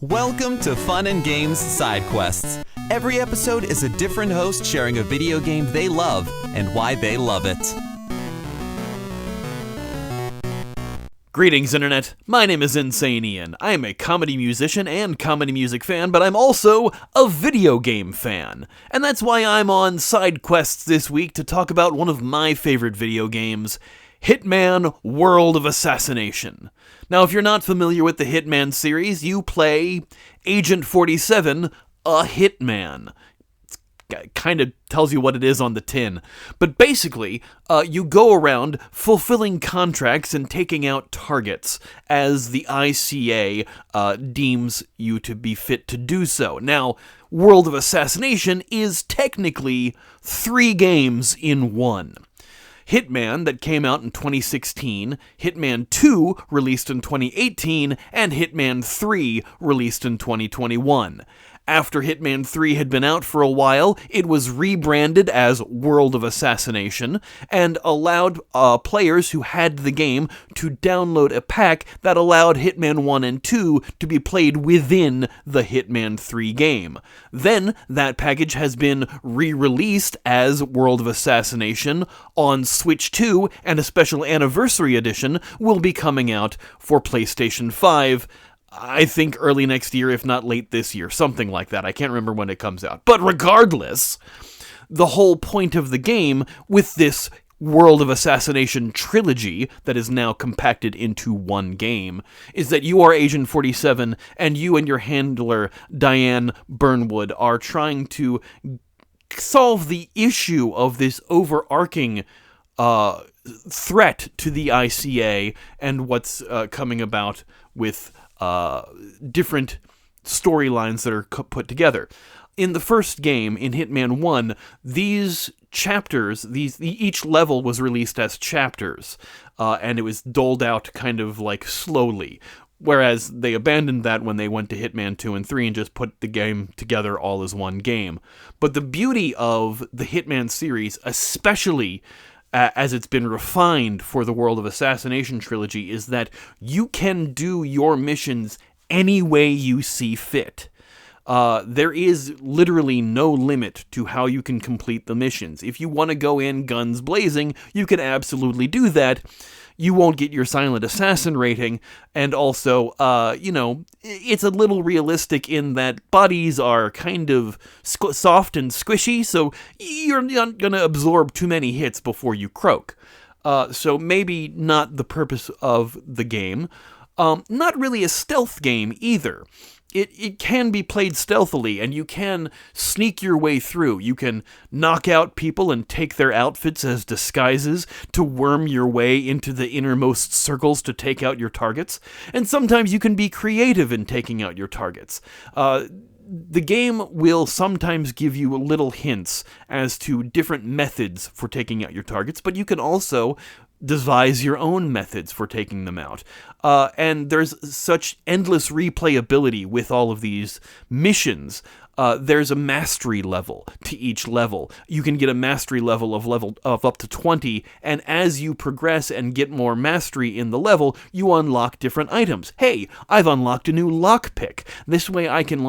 Welcome to Fun and Games Side Quests. Every episode is a different host sharing a video game they love and why they love it. Greetings, Internet. My name is Insane Ian. I am a comedy musician and comedy music fan, but I'm also a video game fan. And that's why I'm on Side Quests this week to talk about one of my favorite video games, Hitman World of Assassination. Now, if you're not familiar with the Hitman series, you play Agent 47, a hitman. It kind of tells you what it is on the tin. But basically, you go around fulfilling contracts and taking out targets as the ICA deems you to be fit to do so. Now, World of Assassination is technically 3 games in one. Hitman, that came out in 2016, Hitman 2, released in 2018, and Hitman 3, released in 2021. After Hitman 3 had been out for a while, it was rebranded as World of Assassination, and allowed players who had the game to download a pack that allowed Hitman 1 and 2 to be played within the Hitman 3 game. Then, that package has been re-released as World of Assassination on Switch 2, and a special anniversary edition will be coming out for PlayStation 5, I think early next year, if not late this year, something like that. I can't remember when it comes out. But regardless, the whole point of the game with this World of Assassination trilogy that is now compacted into one game is that you are Agent 47 and you and your handler, Diane Burnwood, are trying to solve the issue of this overarching threat to the ICA and what's coming about with different storylines that are put together. In the first game, in Hitman 1, these chapters, each level was released as chapters, and it was doled out kind of like slowly, whereas they abandoned that when they went to Hitman 2 and 3 and just put the game together all as one game. But the beauty of the Hitman series, especially as it's been refined for the World of Assassination trilogy, is that you can do your missions any way you see fit. There is literally no limit to how you can complete the missions. If you want to go in guns blazing, you can absolutely do that. You won't get your silent assassin rating, and also, it's a little realistic in that bodies are kind of soft and squishy, so you're not going to absorb too many hits before you croak. So maybe not the purpose of the game. Not really a stealth game either. It can be played stealthily, and you can sneak your way through. You can knock out people and take their outfits as disguises to worm your way into the innermost circles to take out your targets. And sometimes you can be creative in taking out your targets. The game will sometimes give you little hints as to different methods for taking out your targets, but you can also devise your own methods for taking them out. And there's such endless replayability with all of these missions. There's a mastery level to each level. You can get a mastery level of up to 20, and as you progress and get more mastery in the level, you unlock different items. Hey, I've unlocked a new lockpick. This way I can,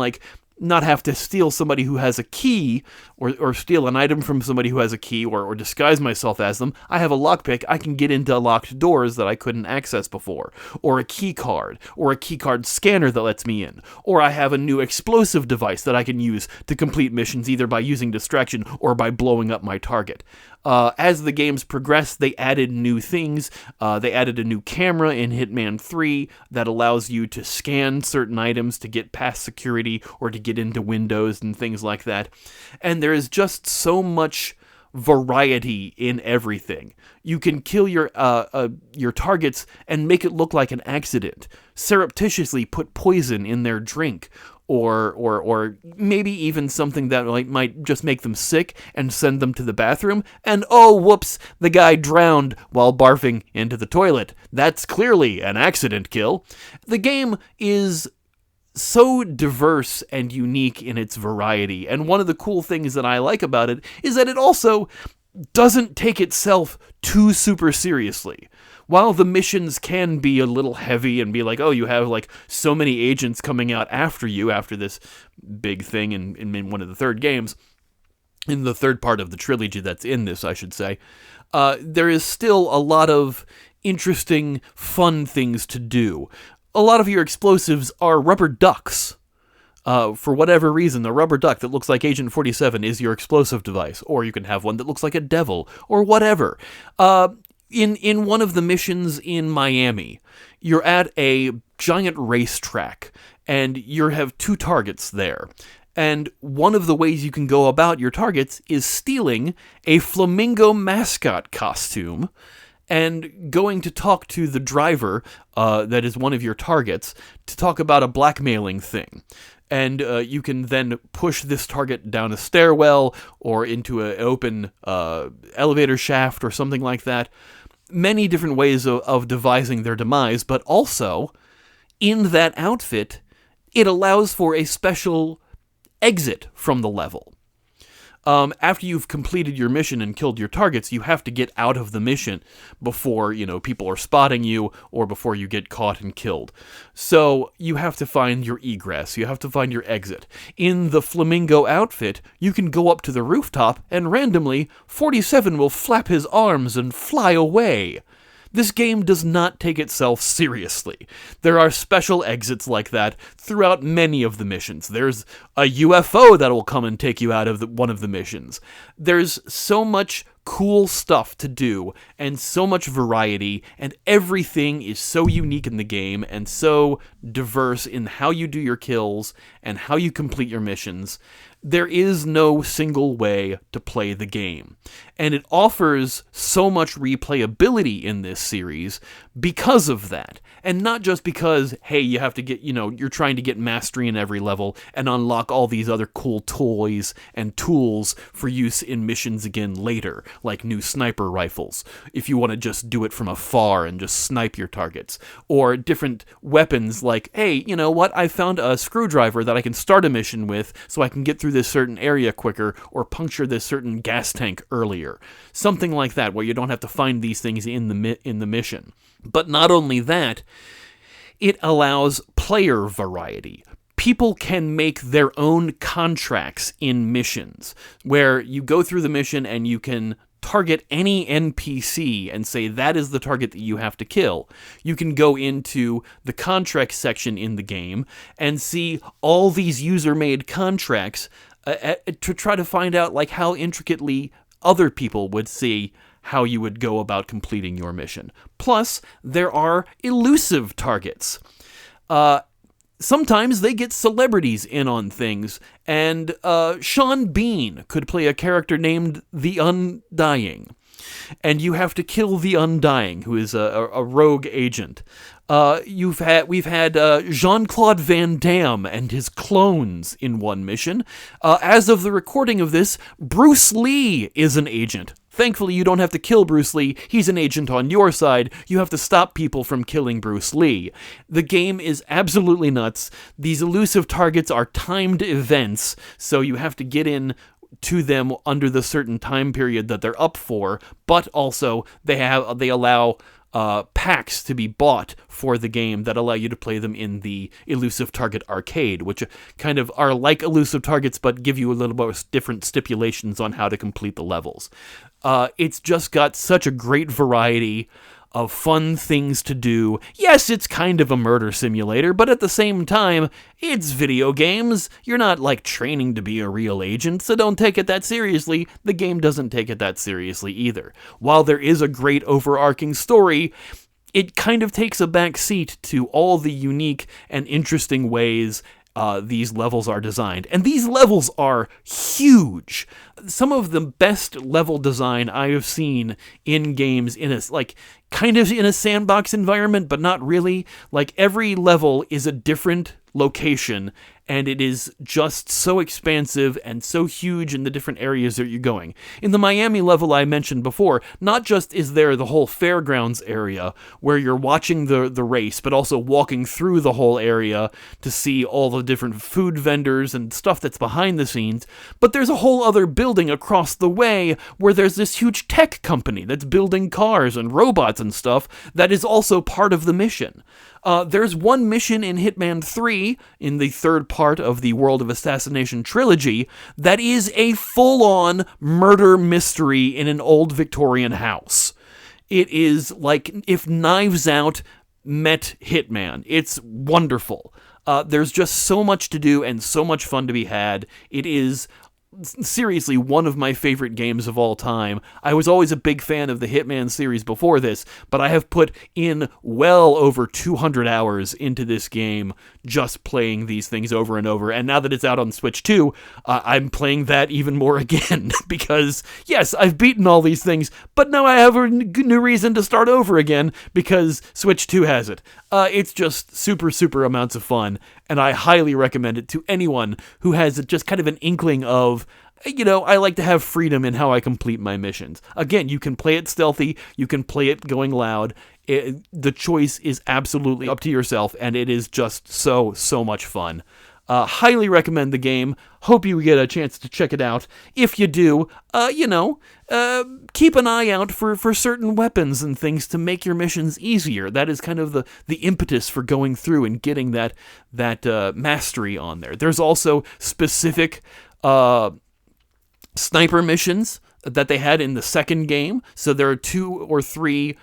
not have to steal somebody who has a key, or steal an item from somebody who has a key, or disguise myself as them. I have a lockpick. I can get into locked doors that I couldn't access before, or a key card, or a key card scanner that lets me in, or I have a new explosive device that I can use to complete missions either by using distraction or by blowing up my target. As the games progressed, they added new things. They added a new camera in Hitman 3 that allows you to scan certain items to get past security or to get into windows and things like that. And there is just so much variety in everything. You can kill your targets and make it look like an accident. Surreptitiously put poison in their drink, or maybe even something that might just make them sick and send them to the bathroom, and oh, whoops, the guy drowned while barfing into the toilet. That's clearly an accident kill. The game is so diverse and unique in its variety, and one of the cool things that I like about it is that it also doesn't take itself too super seriously. while the missions can be a little heavy and be like, oh, you have like so many agents coming out after you after this big thing in one of the third games, in the third part of the trilogy that's in this, I should say, there is still a lot of interesting, fun things to do. A lot of your explosives are rubber ducks. For whatever reason, the rubber duck that looks like Agent 47 is your explosive device, or you can have one that looks like a devil, or whatever. In one of the missions in Miami, you're at a giant racetrack, and you have two targets there. And one of the ways you can go about your targets is stealing a flamingo mascot costume and going to talk to the driver that is one of your targets to talk about a blackmailing thing. And you can then push this target down a stairwell or into an open elevator shaft or something like that. Many different ways of devising their demise, but also, in that outfit, it allows for a special exit from the level. After you've completed your mission and killed your targets, you have to get out of the mission before, people are spotting you or before you get caught and killed. So you have to find your egress. You have to find your exit. In the flamingo outfit, you can go up to the rooftop and randomly 47 will flap his arms and fly away. This game does not take itself seriously. There are special exits like that throughout many of the missions. There's a UFO that will come and take you out of one of the missions. There's so much cool stuff to do and so much variety, and everything is so unique in the game and so diverse in how you do your kills and how you complete your missions. There is no single way to play the game. And it offers so much replayability in this series because of that. And not just because, hey, you have to get, you're trying to get mastery in every level and unlock all these other cool toys and tools for use in missions again later, like new sniper rifles, if you want to just do it from afar and just snipe your targets. Or different weapons like, hey, you know what, I found a screwdriver that I can start a mission with so I can get through this certain area quicker or puncture this certain gas tank earlier. Something like that, where you don't have to find these things in the mission. But not only that, it allows player variety. People can make their own contracts in missions, where you go through the mission and you can target any NPC and say that is the target that you have to kill. You can go into the contract section in the game and see all these user-made contracts to try to find out like how intricately other people would see how you would go about completing your mission. Plus, there are elusive targets. Sometimes they get celebrities in on things, and Sean Bean could play a character named The Undying, and you have to kill The Undying, who is a rogue agent. We've had Jean-Claude Van Damme and his clones in one mission. As of the recording of this, Bruce Lee is an agent. Thankfully, you don't have to kill Bruce Lee. He's an agent on your side. You have to stop people from killing Bruce Lee. The game is absolutely nuts. These elusive targets are timed events, so you have to get in to them under the certain time period that they're up for, but also they allow packs to be bought for the game that allow you to play them in the Elusive Target Arcade, which kind of are like Elusive Targets but give you a little bit different stipulations on how to complete the levels. It's just got such a great variety of fun things to do. Yes, it's kind of a murder simulator, but at the same time, it's video games. You're not, like, training to be a real agent, so don't take it that seriously. The game doesn't take it that seriously either. While there is a great overarching story, it kind of takes a back seat to all the unique and interesting ways these levels are designed. And these levels are huge. Some of the best level design I have seen in games kind of in a sandbox environment, but not really. Like, every level is a different location, and it is just so expansive and so huge in the different areas that you're going. In the Miami level I mentioned before, not just is there the whole fairgrounds area where you're watching the race, but also walking through the whole area to see all the different food vendors and stuff that's behind the scenes, but there's a whole other building across the way where there's this huge tech company that's building cars and robots shots and stuff that is also part of the mission. There's one mission in Hitman 3, in the third part of the World of Assassination trilogy, that is a full-on murder mystery in an old Victorian house. It is like if Knives Out met Hitman. It's wonderful. There's just so much to do and so much fun to be had. It is seriously one of my favorite games of all time. I was always a big fan of the Hitman series before this, but I have put in well over 200 hours into this game just playing these things over and over. And now that it's out on Switch 2, I'm playing that even more again because, yes, I've beaten all these things, but now I have a new reason to start over again because Switch 2 has it. It's just super, super amounts of fun, and I highly recommend it to anyone who has just kind of an inkling of, I like to have freedom in how I complete my missions. Again, you can play it stealthy, you can play it going loud. The choice is absolutely up to yourself, and it is just so, so much fun. Highly recommend the game. Hope you get a chance to check it out. If you do, keep an eye out for certain weapons and things to make your missions easier. That is kind of the impetus for going through and getting that mastery on there. There's also specific sniper missions that they had in the second game. So there are 2 or 3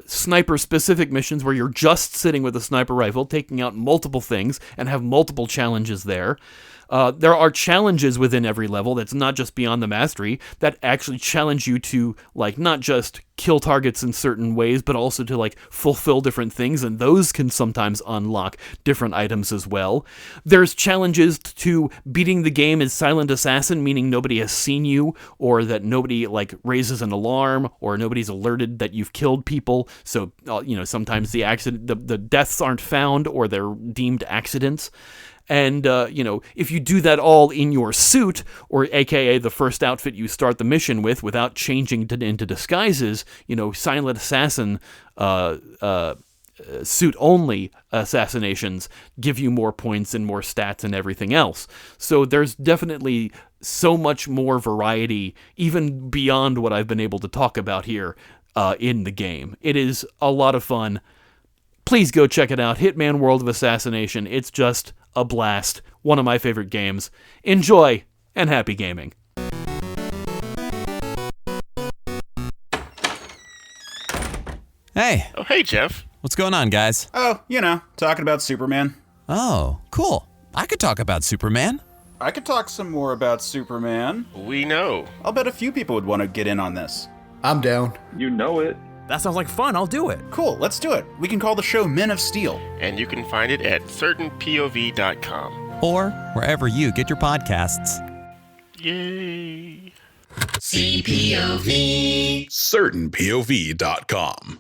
sniper-specific missions where you're just sitting with a sniper rifle, taking out multiple things, and have multiple challenges there. There are challenges within every level that's not just beyond the mastery, that actually challenge you to, not just kill targets in certain ways, but also to, fulfill different things, and those can sometimes unlock different items as well. There's challenges to beating the game as Silent Assassin, meaning nobody has seen you, or that nobody, raises an alarm, or nobody's alerted that you've killed people, so, sometimes the deaths aren't found, or they're deemed accidents. And, if you do that all in your suit, or aka the first outfit you start the mission with without changing into disguises, Silent Assassin suit-only assassinations give you more points and more stats and everything else. So there's definitely so much more variety, even beyond what I've been able to talk about here in the game. It is a lot of fun. Please go check it out. Hitman World of Assassination. It's just a blast. One of my favorite games. Enjoy, and happy gaming. Hey. Oh, hey, Jeff. What's going on, guys? Oh, talking about Superman. Oh, cool. I could talk about Superman. I could talk some more about Superman. We know. I'll bet a few people would want to get in on this. I'm down. You know it. That sounds like fun. I'll do it. Cool, let's do it. We can call the show Men of Steel. And you can find it at certainpov.com. Or wherever you get your podcasts. Yay. CPOV. certainpov.com.